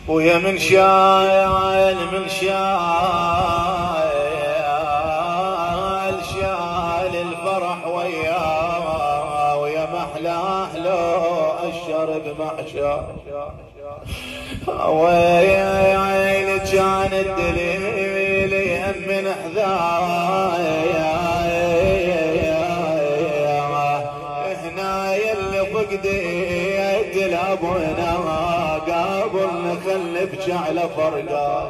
ويا من شايل من شايل الفرح وياه ويا محلاه لو الشرب محشاه ويلي كان الدليل يهم من حذايا هنا يلي فقديت الابونا قابل نخلف على فرقه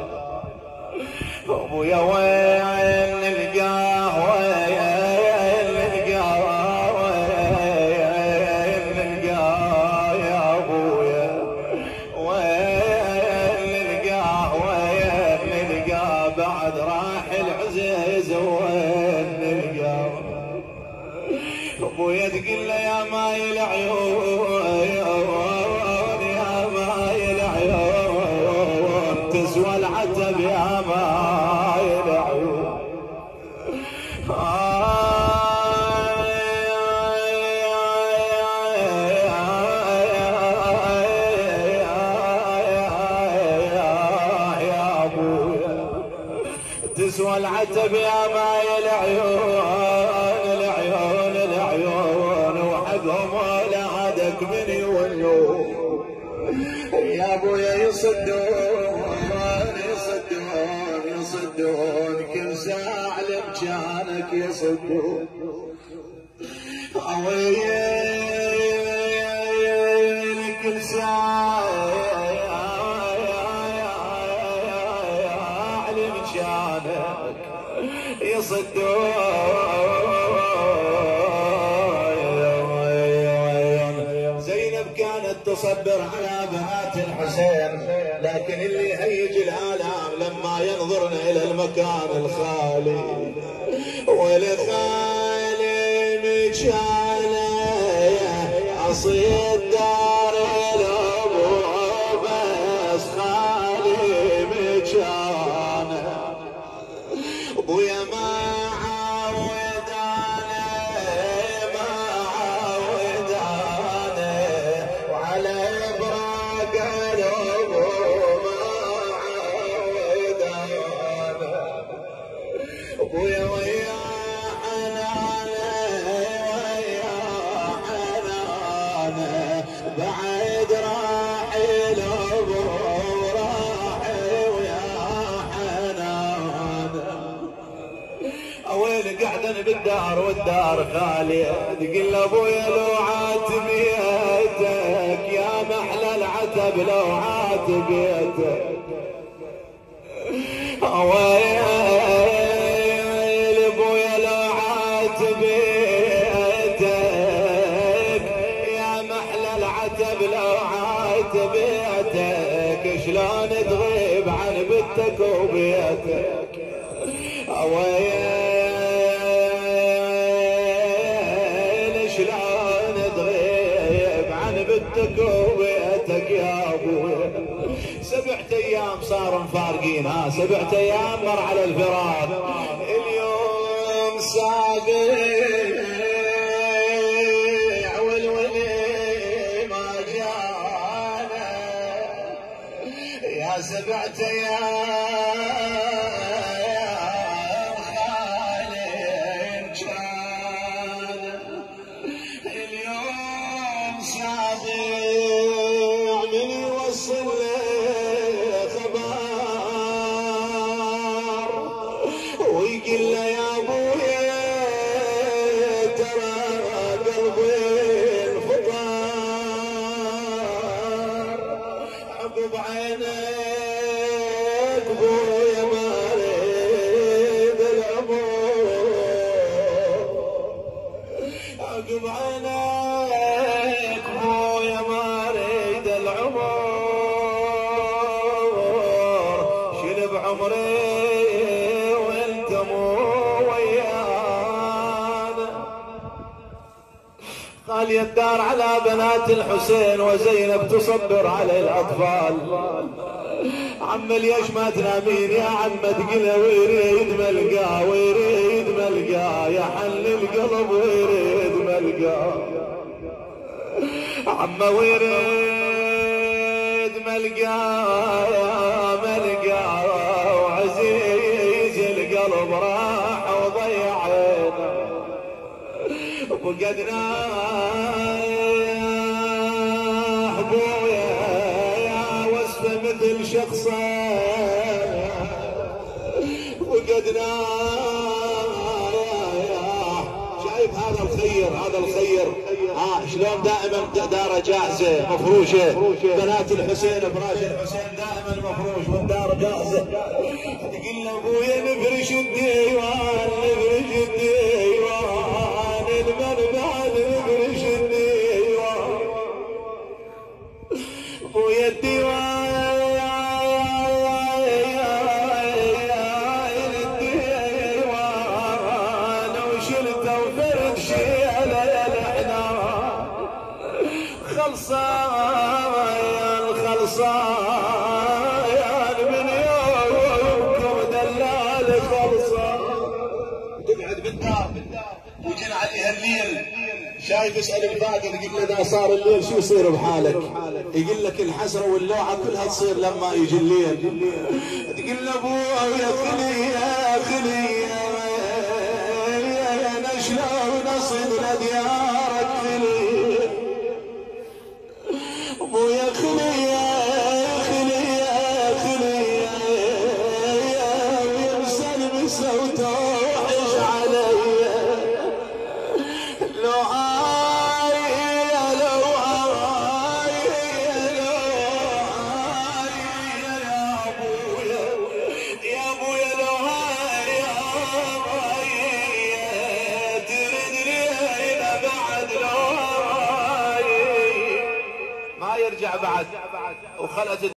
ابويا وين نلقاه وين نلقاه وين نلقاه يا ابويا وين نلقاه وين نلقاه بعد راح العزيز وين نلقاه ابويا تقول له يا مايل عيون يا مايل عيون تسوى العتب يا مايل عيون يا ابويا تسوى العتب يا مايل عيون العيون العيون وحقهم ولا هدك من يولون يا ابويا يصدون كل ساعة لمكانك يصدون ويلي كل ساعة لمكانك يصدون زينب كانت تصبر على بنات الحسين لكن اللي هيج الآلام لما ينظرن إلى المكان الخالي ولخالي مكانه أصيد دار الأبو بس خالي مكانه ابويا ما ويا ويا حنانه ويا حنانه بعد راحي الابو راحي ويا حنانه اويل قعدن بالدار والدار خاليه تقول ابويا لو عاتبيتك يا محلى العتب لو عاتبيتك بيتك يا محلى العتب لو عاتبيتك شلون تغيب عن بيتك وبيتك ويل شلون تغيب عن بيتك وبيتك يا ابويا 7 ايام صاروا مفارقين 7 ايام مر على الفراق اليوم سابق يا 7 ايام خالين كان اليوم سابع من يوصل له خبر ويقول له يا ابويا ترى قلبي انفطر عقب عيني ابويا ما اريد الامور عقب عينيك ابويا ما اريد العمر شيل بعمري وانت مو ويانا خالي الدار على بنات الحسين وزينب تصبر على الاطفال عم ليش ما تنامين يا عم تقله ويريد ملقاه ويريد ملقاه يا حل القلب ويريد ملقاه عم ويريد ملقى وعزيز القلب راح وضيع عينه وقدنا ابويا يا وصفه مثل شخصه وقدنا شايف هذا الخير شلون دائما داره جاهزه مفروشه بنات الحسين فراش الحسين دائما مفروش والدار جاهزه تقول له ابويا نفرش الديوان المنبع نفرش الديوان ابويا الديوان وشلته وفرد شيله خلصان من يومكم دلال خلصان تقعد بالدار وجن عليها الليل شايف اسال الفاقد يقول له اذا صار الليل شو يصير بحالك؟ يقول لك الحسره واللوعه كلها تصير لما يجي الليل تقول له ابويا خليه انا شلون اصل لديارك خليه ابويا خليه ويرسل بصوته وحش علي لو هاي يا ابويا لو هاي تردني الى بعد لو هاي ما يرجع بعد وخلت